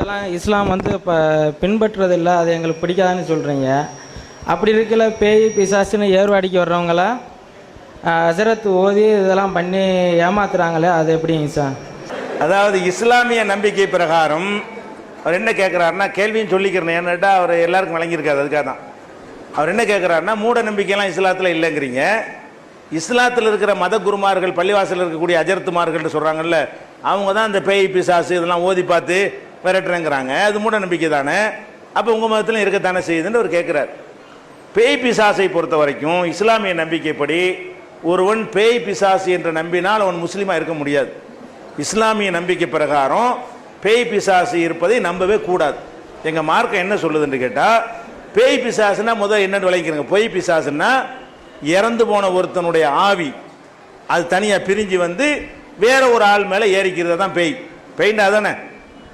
அதெல்லாம் இஸ்லாம் வந்து இப்போ பின்பற்றுறதில்லை, அது எங்களுக்கு பிடிக்காதுன்னு சொல்கிறீங்க. அப்படி இருக்கல பேய் பிசாசுன்னு ஏர்வாடிக்கு வர்றவங்கள ஹசரத் ஓதி இதெல்லாம் பண்ணி ஏமாத்துறாங்களே, அது எப்படிங்க சார்? அதாவது இஸ்லாமிய நம்பிக்கை பிரகாரம் அவர் என்ன கேட்குறாருன்னா, கேள்வியும் சொல்லிக்கிறேன் ஏன்னாட்டா அவர் எல்லாருக்கும் வழங்கியிருக்காரு. அதுக்காக தான் அவர் என்ன கேட்குறாருன்னா, மூட நம்பிக்கையெல்லாம் இஸ்லாத்தில் இல்லைங்கிறீங்க. இஸ்லாத்தில் இருக்கிற மத குருமார்கள், பள்ளிவாசலில் இருக்கக்கூடிய அஜர்த்துமார்கள்னு சொல்கிறாங்கல்ல, அவங்க தான் இந்த பேய் பிசாசு இதெல்லாம் ஓதி பார்த்து விரட்டுறேங்கிறாங்க. அது மூட நம்பிக்கை தானே? அப்போ உங்கள் மதத்திலும் இருக்கத்தானே செய்யுதுன்னு அவர் கேட்குறார். பேய் பிசாசை பொறுத்த வரைக்கும் இஸ்லாமிய நம்பிக்கைப்படி ஒருவன் பேய் பிசாசு என்று நம்பினால் அவன் முஸ்லீமாக இருக்க முடியாது. இஸ்லாமிய நம்பிக்கை பிரகாரம் பேய் பிசாசு இருப்பதை நம்பவே கூடாது. எங்கள் மார்க்கம் என்ன சொல்லுதுன்னு கேட்டால், பேய் பிசாசுன்னா முதல் என்னென்னு விளங்கிக்கிறங்க. பேய் பிசாசுன்னா இறந்து போன ஒருத்தனுடைய ஆவி அது தனியாக பிரிஞ்சு வந்து வேற ஒரு ஆள் மேலே ஏறிக்கிறது தான் பேய். பெயிண்டா தானே?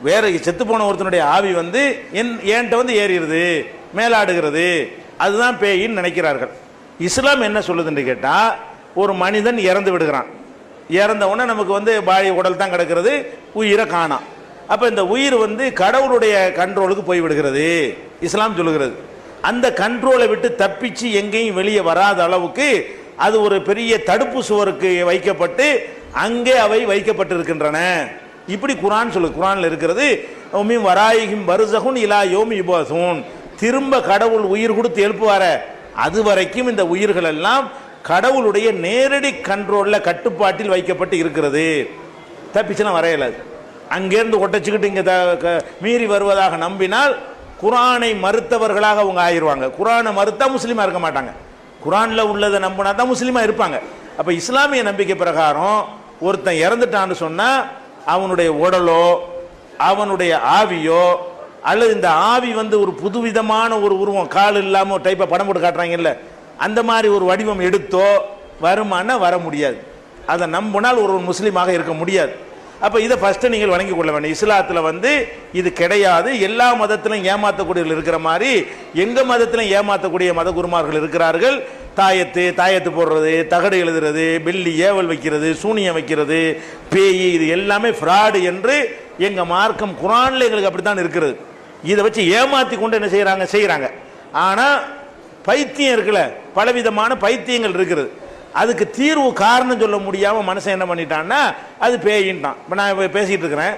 வேற செத்து போன ஒருத்தனுடைய ஆவி வந்து என்கிட்ட வந்து ஏறிடுது, மேலாடுகிறது, அதுதான் பேயின்னு நினைக்கிறார்கள். இஸ்லாம் என்ன சொல்லுதுன்னு கேட்டால், ஒரு மனிதன் இறந்து விடுகிறான், இறந்த உடனே நமக்கு வந்து பாடி உடல் தான் கிடக்கிறது, உயிரை காணாம். அப்போ இந்த உயிர் வந்து கடவுளுடைய கண்ட்ரோலுக்கு போய் விடுகிறது இஸ்லாம் சொல்லுகிறது. அந்த கண்ட்ரோலை விட்டு தப்பிச்சு எங்கேயும் வெளியே வராத அளவுக்கு அது ஒரு பெரிய தடுப்பு சுவருக்கு வைக்கப்பட்டு அங்கே அவை வைக்கப்பட்டிருக்கின்றன. இப்படி குரான் சொல்லு. குரான்ல இருக்கிறது, வராயிகும் வருசகுன் இலா யோமி யுபாசூன், திரும்ப கடவுள் உயிர் கொடுத்து எழுப்புவார அது வரைக்கும் இந்த உயிர்கள் எல்லாம் கடவுளுடைய நேரடி கண்ட்ரோல்ல கட்டுப்பாட்டில் வைக்கப்பட்டு இருக்கிறது. தப்பிச்சுனா வரையலாது. அங்கேருந்து ஒட்டச்சுக்கிட்டு இங்கே மீறி வருவதாக நம்பினால் குரானை மறுத்தவர்களாக அவங்க ஆயிடுவாங்க. குரானை மறுத்தா முஸ்லீமா இருக்க மாட்டாங்க. குரானில் உள்ளதை நம்பினா தான் முஸ்லீமா இருப்பாங்க. அப்போ இஸ்லாமிய நம்பிக்கை பிரகாரம் ஒருத்தன் இறந்துட்டான்னு சொன்னால் அவனுடைய உடலோ அவனுடைய ஆவியோ அல்லது இந்த ஆவி வந்து ஒரு புதுவிதமான ஒரு உருவம், கால் இல்லாமல் டைப்பாக படம் போட்டு காட்டுறாங்கல்ல, அந்த மாதிரி ஒரு வடிவம் எடுத்தோ வருமானா வர முடியாது. அதை நம்பினால் ஒரு முஸ்லீமாக இருக்க முடியாது. அப்போ இதை ஃபஸ்ட்டு நீங்கள் வழங்கி கொள்ள வேண்டும். இஸ்லாத்தில் வந்து இது கிடையாது. எல்லா மதத்திலும் ஏமாற்றக்கூடியவர்கள் இருக்கிற மாதிரி எங்கள் மதத்திலும் ஏமாற்றக்கூடிய மத குருமார்கள் இருக்கிறார்கள். தாயத்து போடுறது, தகடு எழுதுறது, வெள்ளி ஏவல் வைக்கிறது, சூனியம் வைக்கிறது, பேய், இது எல்லாமே ஃப்ராடு என்று எங்கள் மார்க்கம் குரானில் எங்களுக்கு அப்படித்தான் இருக்கிறது. இதை வச்சு ஏமாற்றி கொண்டு என்ன செய்கிறாங்க. ஆனால் பைத்தியம் இருக்குல்ல, பலவிதமான பைத்தியங்கள் இருக்கிறது. அதுக்கு தீர்வு காரணம் சொல்ல முடியாமல் மனுஷன் என்ன பண்ணிட்டான்னா அது பேயின்ட்டான். இப்போ நான் இப்போ பேசிகிட்டு இருக்கிறேன்,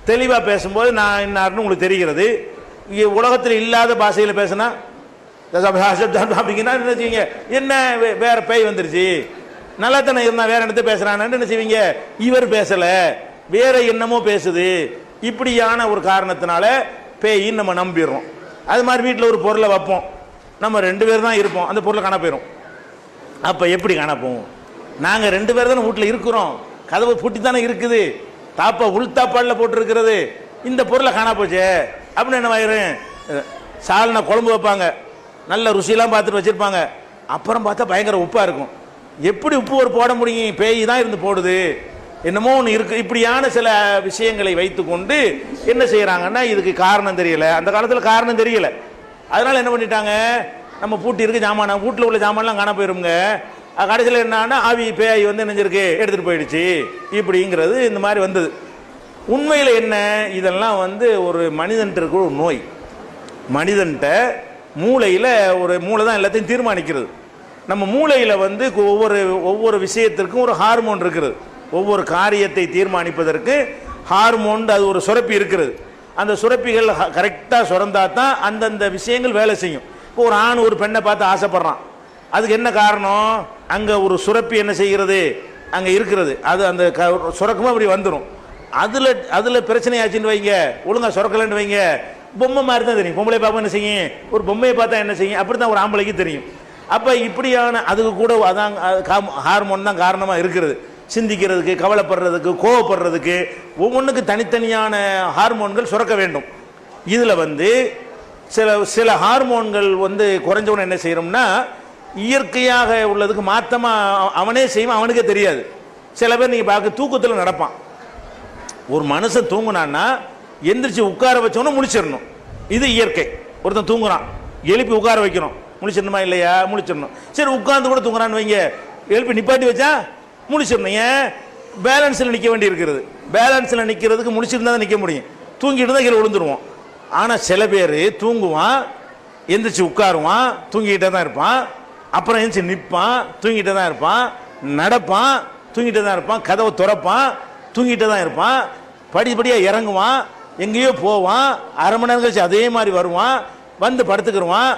தெளிவாக பேசும்போது நான் இன்னாருன்னு உங்களுக்கு தெரிகிறது. உலகத்தில் இல்லாத பாஷையில் பேசுனா அப்படிங்கன்னா என்ன செய்வீங்க? என்ன வேற பேய் வந்துருச்சு, நல்லா தானே இருந்தால் வேற இடத்த பேசுகிறான்னு என்ன செய்வீங்க? இவர் பேசலை, வேற என்னமோ பேசுது, இப்படியான ஒரு காரணத்தினால பேயின்னு நம்ம நம்பிடுறோம். அது மாதிரி வீட்டில் ஒரு பொருளை வைப்போம், நம்ம 2 பேர் தான் இருப்போம், அந்த பொருளை காண போயிடும். அப்போ எப்படி காண போவோம்? நாங்கள் 2 பேர் தானே வீட்டில் இருக்கிறோம், கதவு பூட்டி தானே இருக்குது, தாப்பா உள்தாப்பாலில் போட்டுருக்கிறது, இந்த பொருளை காணா போச்சே அப்படின்னு என்ன ஆயிரும்? சால்னா குழம்பு வைப்பாங்க, நல்ல ருசியெல்லாம் பார்த்துட்டு வச்சுருப்பாங்க, அப்புறம் பார்த்தா பயங்கர உப்பாக இருக்கும். எப்படி உப்பு ஒரு போட முடியும்? பேய் தான் இருந்து போடுது, என்னமோ ஒன்று இருக்குது. இப்படியான சில விஷயங்களை வைத்து கொண்டு என்ன செய்கிறாங்கன்னா, இதுக்கு காரணம் தெரியல. அந்த காலத்தில் காரணம் தெரியல, அதனால் என்ன பண்ணிட்டாங்க, நம்ம பூட்டி இருக்கு ஜாமான, வீட்டில் உள்ள ஜாமான்லாம் காண போயிருங்க. கடைசியில் என்னன்னா ஆவி பேய் வந்து நினைஞ்சிருக்கு எடுத்துகிட்டு போயிடுச்சு இப்படிங்கிறது இந்த மாதிரி வந்தது. உண்மையில் என்ன, இதெல்லாம் வந்து ஒரு மனிதன்ட்டு இருக்கிற ஒரு நோய். மனிதன்ட்ட மூளையில் ஒரு மூளை தான் எல்லாத்தையும் தீர்மானிக்கிறது. நம்ம மூளையில் வந்து ஒவ்வொரு விஷயத்திற்கும் ஒரு ஹார்மோன் இருக்கிறது. ஒவ்வொரு காரியத்தை தீர்மானிப்பதற்கு ஹார்மோன், அது ஒரு சுரப்பி இருக்கிறது. அந்த சுரப்பிகள் கரெக்டாக சுரந்தா தான் அந்தந்த விஷயங்கள் வேலை செய்யும். இப்போ ஒரு ஆண் ஒரு பெண்ணை பார்த்து ஆசைப்படுறான், அதுக்கு என்ன காரணம்? அங்கே ஒரு சுரப்பி என்ன செய்கிறது, அங்கே இருக்கிறது, அது அந்த சுரக்கமாக அப்படி வந்துடும். அதில் பிரச்சனையாச்சுன்னு வைங்க, ஒழுங்காக சுரக்கலன்னு வைங்க, பொம்மை மாதிரி தான் தெரியும். பொம்பளை பார்ப்பா என்ன செய்யும், ஒரு பொம்மையை பார்த்தா என்ன செய்யும், அப்படி தான் ஒரு ஆம்பளைக்கு தெரியும். அப்போ இப்படியான அதுக்கு கூட அதான் ஹார்மோன் தான் காரணமாக இருக்கிறது. சிந்திக்கிறதுக்கு, கவலைப்படுறதுக்கு, கோவப்படுறதுக்கு ஒவ்வொன்றுக்கு தனித்தனியான ஹார்மோன்கள் சுரக்க வேண்டும். இதில் வந்து சில ஹார்மோன்கள் வந்து குறைஞ்சவன என்ன செய்யறோம்னா, இயற்கையாக உள்ளதுக்கு மாற்றமாக அவனே செய்வான், அவனுக்கே தெரியாது. சில பேர் நீங்கள் பார்க்க தூக்கத்தில் நடப்பான். ஒரு மனுஷன் தூங்குனான்னா எந்திரிச்சு உட்கார வச்சோன்னா முழிச்சிடணும், இது இயற்கை. ஒருத்தன் தூங்குறான், எழுப்பி உட்கார வைக்கணும், முழிச்சிடணுமா இல்லையா? முழிச்சிடணும். சரி, உட்கார்ந்து கூட தூங்குறான்னு வைங்க, எழுப்பி நிப்பாட்டி வச்சா முழிச்சிடணும். ஏன்? பேலன்ஸில் நிற்க வேண்டி இருக்கிறது. பேலன்ஸில் நிற்கிறதுக்கு முழிச்சிருந்தா தான் நிற்க முடியும். தூங்கிட்டு தான் கீழே விழுந்துருவோம். ஆனால் சில பேர் தூங்குவான், எந்திரிச்சு உட்காருவான், தூங்கிக்கிட்டே தான் இருப்பான், அப்புறம் எந்திரிச்சு நிற்பான், தூங்கிட்டே தான் இருப்பான், நடப்பான், தூங்கிட்டே தான் இருப்பான், கதவை திறப்பான், தூங்கிட்டே தான் இருப்பான், படிப்படியாக இறங்குவான், எங்கேயோ போவான், அரை மணி நேரம் கழிச்சு அதே மாதிரி வருவான், வந்து படுத்துக்கிடுவான்.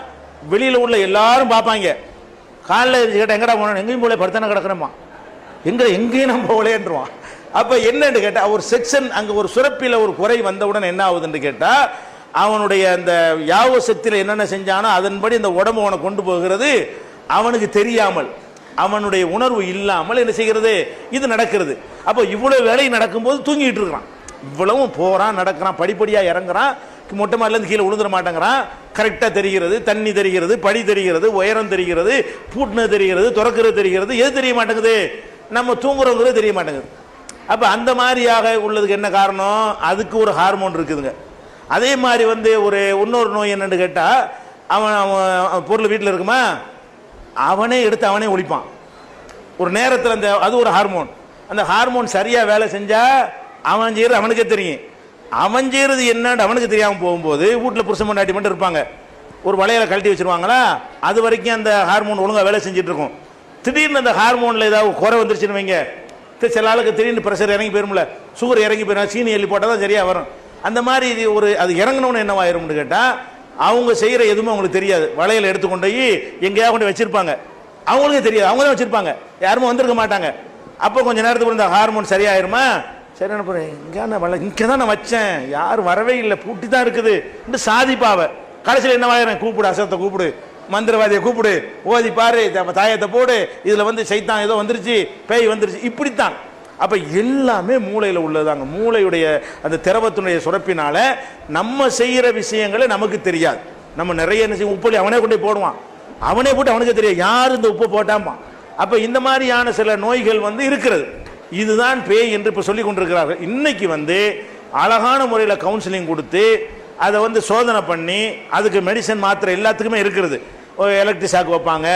வெளியில் உள்ள எல்லாரும் பார்ப்பாங்க. காலையில் கேட்டால் எங்கடா போனோம், எங்கேயும் போல படுத்தானே கிடக்கிறேம்மா, எங்கேயும் நம்ம போகலேன்றான். அப்போ என்னன்னு கேட்டால் ஒரு செக்ஷன் அங்கே ஒரு சுரப்பில் ஒரு குறை வந்தவுடன் என்ன ஆகுதுன்னு கேட்டால் அவனுடைய அந்த யாவ சக்தியில் என்னென்ன செஞ்சானோ அதன்படி இந்த உடம்பு அவனை கொண்டு போகிறது அவனுக்கு தெரியாமல், அவனுடைய உணர்வு இல்லாமல் என்ன செய்கிறது இது நடக்கிறது. அப்போ இவ்வளோ வேலை நடக்கும்போது தூங்கிட்டு இருக்கிறான், இவ்வளவும் போகிறான் நடக்கிறான், படிப்படியாக இறங்குறான், மொட்டை மாடிலேருந்து கீழே விழுந்துட மாட்டேங்கிறான். கரெக்டாக தெரிகிறது, தண்ணி தெரிகிறது, படி தெரிகிறது, உயரம் தெரிகிறது, பூட்டினது தெரிகிறது, திறக்கிறது தெரிகிறது. எது தெரிய மாட்டேங்குது, நம்ம தூங்குறோங்கிறது தெரிய மாட்டேங்குது. அப்போ அந்த மாதிரியாக உள்ளதுக்கு என்ன காரணம், அதுக்கு ஒரு ஹார்மோன் இருக்குதுங்க. அதே மாதிரி ஒரு இன்னொரு நோய் என்னன்னு கேட்டால் அவன் பொருள் வீட்டில் இருக்குமா அவனே எடுத்து அவனே ஒழிப்பான் ஒரு நேரத்தில். அது ஒரு ஹார்மோன். அந்த ஹார்மோன் சரியாக வேலை செஞ்சால் அவன் செய்கிறது அவனுக்கே தெரியும். அவன் செய்கிறது என்னன்னு அவனுக்கு தெரியாமல் போகும்போது வீட்டில் புருஷன் பொண்டாட்டி மட்டும் இருப்பாங்க, ஒரு வளையலை கழட்டி வச்சுருவாங்களா, அது வரைக்கும் அந்த ஹார்மோன் ஒழுங்காக வேலை செஞ்சுட்டு இருக்கும். திடீர்னு அந்த ஹார்மோனில் ஏதாவது குறை வந்துருச்சுன்னு வைங்க, சில ஆளுக்கு திடீர்னு ப்ரெஷர் இறங்கி போயிரும்ல, சுகர் இறங்கி போயிடும், சீனி எள்ளி போட்டால் தான் சரியாக வரும். அந்த மாதிரி அது இறங்கணும்னு என்னவாயிரும்னு கேட்டால் அவங்க செய்கிற எதுவுமே அவங்களுக்கு தெரியாது. வளையலை எடுத்துக்கொண்டு போய் எங்கேயாவது கொண்டு வச்சிருப்பாங்க, அவங்களுக்கே தெரியாது, அவங்க தான் வச்சிருப்பாங்க, யாருமே வந்திருக்க மாட்டாங்க. அப்போ கொஞ்சம் நேரத்துக்கு இந்த ஹார்மோன் சரியாயிருமா, சரி என்ன போகிறேன் இங்கே தான் நான் வச்சேன், யாரும் வரவே இல்லை, பூட்டி தான் இருக்குது இந்த சாதிப்பாவை. கடைசியில் என்னவாயிரம், கூப்பிடு அசத்தை கூப்பிடு, மந்திரவாதியை கூப்பிடு, ஓதி பாரு, தாயத்தை போடு, இதில் சைத்தான் ஏதோ வந்துருச்சு, பேய் வந்துருச்சு, இப்படித்தான். அப்போ எல்லாமே மூளையில் உள்ளதாங்க. மூளையுடைய அந்த திரவத்தினுடைய சுரப்பினால நம்ம செய்கிற விஷயங்களை நமக்கு தெரியாது. நம்ம நிறைய என்ன செய்வோம், உப்பள்ளி அவனே கொண்டு போடுவான், அவனே போட்டு அவனுக்கு தெரியாது யார் இந்த உப்பை போட்டாமா. அப்போ இந்த மாதிரியான சில நோய்கள் இருக்கிறது. இதுதான் பேய் என்று இப்போ சொல்லி கொண்டிருக்கிறார்கள். இன்னைக்கு அழகான முறையில் கவுன்சிலிங் கொடுத்து அதை சோதனை பண்ணி அதுக்கு மெடிசன் மாத்திரை எல்லாத்துக்குமே இருக்கிறது. எலக்ட்ரிக் ஷாக் வைப்பாங்க,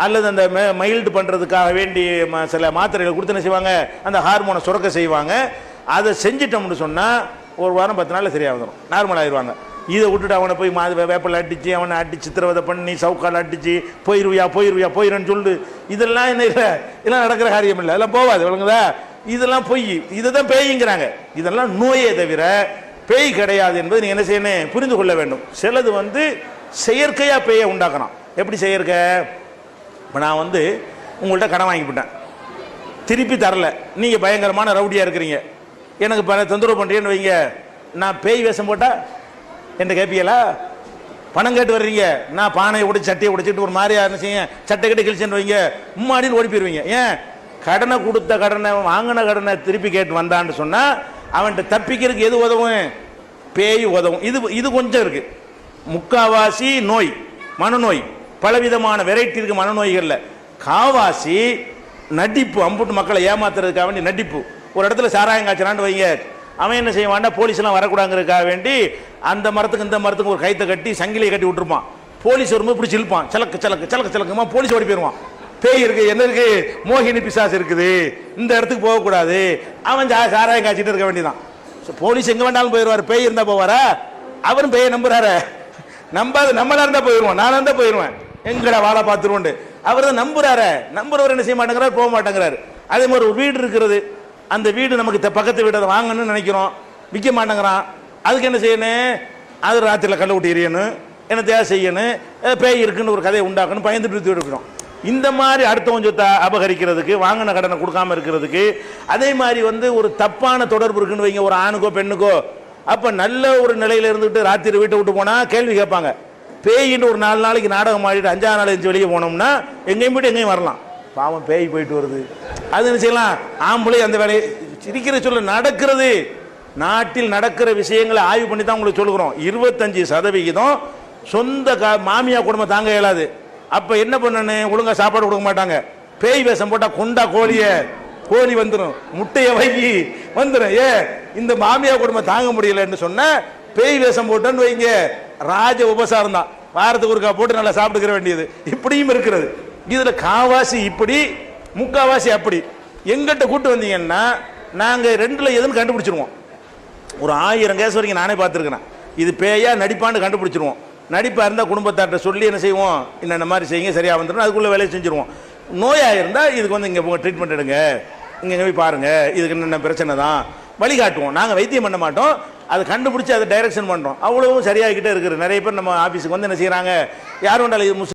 அல்லது அந்த மைல்டு பண்ணுறதுக்காக வேண்டி சில மாத்திரைகள் கொடுத்து என்ன செய்வாங்க, அந்த ஹார்மோனை சுரக்க செய்வாங்க. அதை செஞ்சிட்டோம்னு சொன்னால் ஒரு வாரம் 10 நாளில் சரியாக வந்துடும், நார்மல் ஆயிடுவாங்க. இதை விட்டுட்டு அவனை போய் வேப்பில் அடித்து அவனை அடித்து சித்திரவதை பண்ணி சவுக்கால் அடித்து போயிருன்னு சொல்லு, இதெல்லாம் என்ன இல்லை, இதெல்லாம் நடக்கிற காரியம் இல்லை, அதெல்லாம் போகாது விளங்குதா, இதெல்லாம் பொய், இதை தான் பேய்ங்கிறாங்க. இதெல்லாம் நோயே தவிர பேய் கிடையாது என்பது நீங்கள் என்ன செய்யணும், புரிந்து கொள்ள வேண்டும். சிலது செயற்கையாக பேயை உண்டாக்கணும். எப்படி செயற்கை, இப்போ நான் உங்கள்கிட்ட கடன் வாங்கிவிட்டேன், திருப்பி தரல, நீங்கள் பயங்கரமான ரவுடியாக இருக்கிறீங்க, எனக்கு பல தொந்தரவு பண்ணுறீங்கன்னு வைங்க, நான் பேய் வேஷம் போட்டால் என்ன கேட்பீங்களா? பணம் கேட்டு வர்றீங்க, நான் பானையை உடைச்சி சட்டையை உடைச்சிட்டு ஒரு மாதிரியா என்ன செய்ய, சட்டை கட்டி கிழிச்சுன்னு வைங்க, மும்மாடின்னு ஓடி போயிடுவீங்க. ஏன், கடனை கொடுத்த கடனை வாங்கின கடனை திருப்பி கேட்டு வந்தான்னு சொன்னால் அவன்கிட்ட தப்பிக்கிறதுக்கு எது உதவும், பேய் உதவும். இது கொஞ்சம் இருக்குது. முக்காவாசி நோய் மனநோய், பலவிதமான வெரைட்டி இருக்குது மனநோய்களில். காவாசி நடிப்பு, அம்புட்டு மக்களை ஏமாத்துறதுக்காக வேண்டி நடிப்பு. ஒரு இடத்துல சாராயம் காய்ச்சலான்னு வைங்க, அவன் என்ன செய்வான்டா, போலீஸ்லாம் வரக்கூடாங்கிறதுக்காக வேண்டி அந்த மரத்துக்கு இந்த மரத்துக்கு ஒரு கைத்தை கட்டி சங்கிலியை கட்டி விட்டுருப்பான். போலீஸ் வரும்போது இப்படி சில்ப்பான், சலக்கு சலக்கு சலக்கு சலக்குமா, போலீஸ் ஓடி போயிடுவான். பேய் இருக்கு, என்ன இருக்கு, மோகினி பிசாசு இருக்குது, இந்த இடத்துக்கு போகக்கூடாது, அவன் சாராயம் காய்ச்சிட்டு இருக்க வேண்டியதான். போலீஸ் எங்கே வேண்டாலும் போயிடுவார், பேய் இருந்தால் போவாரா? அவரும் பேயை நம்புறாரு, நம்பாது நம்மளா இருந்தால் போயிடுவான், நான் இருந்தால் போயிடுவேன், எங்கடா வாழை பார்த்துருவோண்டு. அவர் தான் நம்புறாரு, நம்புறவர் என்ன செய்ய மாட்டேங்கிறார், போக மாட்டேங்கிறாரு. அதே மாதிரி ஒரு வீடு இருக்கிறது, அந்த வீடு நமக்கு பக்கத்து வீட்டை வாங்கணும்னு நினைக்கிறோம், விற்க மாட்டேங்கிறான். அதுக்கு என்ன செய்யணும், அது ராத்திரியில் கல்லை விட்டு எரியணும், என்ன தேவை செய்யணும், பேய் இருக்குன்னு ஒரு கதையை உண்டாக்கணும், பயந்துட்டு எடுக்கணும். இந்த மாதிரி அடுத்தவன் சொத்தை அபகரிக்கிறதுக்கு, வாங்கின கடனை கொடுக்காம இருக்கிறதுக்கு. அதே மாதிரி ஒரு தப்பான தொடர்பு இருக்குன்னு வைங்க, ஒரு ஆணுக்கோ பெண்ணுக்கோ, அப்போ நல்ல ஒரு நிலையில் இருந்துட்டு ராத்திரி வீட்டை விட்டு போனால் கேள்வி கேட்பாங்க. பேயின்னு ஒரு 4 நாளைக்கு நாடகம் ஆடிட்டு 5ஆம் நாள் எழுந்து வெளியே போனோம்னா எங்கேயும் போய்ட்டு எங்கேயும் வரலாம். பாவம் பேய் போயிட்டு வருது, அது என்ன செய்யலாம், ஆம்பளை அந்த வேலையை சிரிக்கிற சொல்ல நடக்கிறது. நாட்டில் நடக்கிற விஷயங்களை ஆய்வு பண்ணி தான் உங்களுக்கு சொல்லுகிறோம். 25% சொந்த மாமியா குடும்பம் தாங்க இயலாது. அப்போ என்ன பண்ணணும், ஒழுங்காக சாப்பாடு கொடுக்க மாட்டாங்க, பேய் வேஷம் போட்டால் கொண்டா கோழி வந்துடும், முட்டையை வைக்கி வந்துடும். இந்த மாமியா குடும்பம் தாங்க முடியலன்னு சொன்ன பேய் வேஷம் போட்டோன்னு வைங்க, ராஜ உபசாரம் தான், வாரத்துக்கு ஒருக்கா போட்டு நல்லா சாப்பிட்டுக்கிற வேண்டியது. இப்படியும் இருக்கிறது. இதில் காவாசி இப்படி, முக்காவாசி அப்படி. எங்கிட்ட கூட்டு வந்தீங்கன்னா நாங்கள் 2ல் எதுன்னு கண்டுபிடிச்சிருவோம். ஒரு 1000 கேஸ் வரைக்கும் நானே பார்த்துருக்கிறேன். இது பேயா நடிப்பான்னு கண்டுபிடிச்சிருவோம். நடிப்பாக இருந்தால் குடும்பத்தார்ட்ட சொல்லி என்ன செய்வோம், என்னென்ன மாதிரி செய்யுங்க சரியாக வந்துடும், அதுக்குள்ளே வேலையை செஞ்சுருவோம். நோயாக இருந்தால் இதுக்கு வந்து இங்கே ட்ரீட்மெண்ட் எடுங்க, இங்கே போய் பாருங்கள், இதுக்கு என்னென்ன பிரச்சனை தான் வழிகாட்டுவோம். நாங்கள் வைத்தியம் பண்ண மாட்டோம், அதை கண்டுபிடிச்சி அதை டைரக்ஷன் பண்ணுறோம். அவ்வளவும் சரியாகிக்கிட்டே இருக்குது. நிறைய பேர் நம்ம ஆஃபீஸுக்கு வந்து என்ன செய்கிறாங்க, யாரும் இது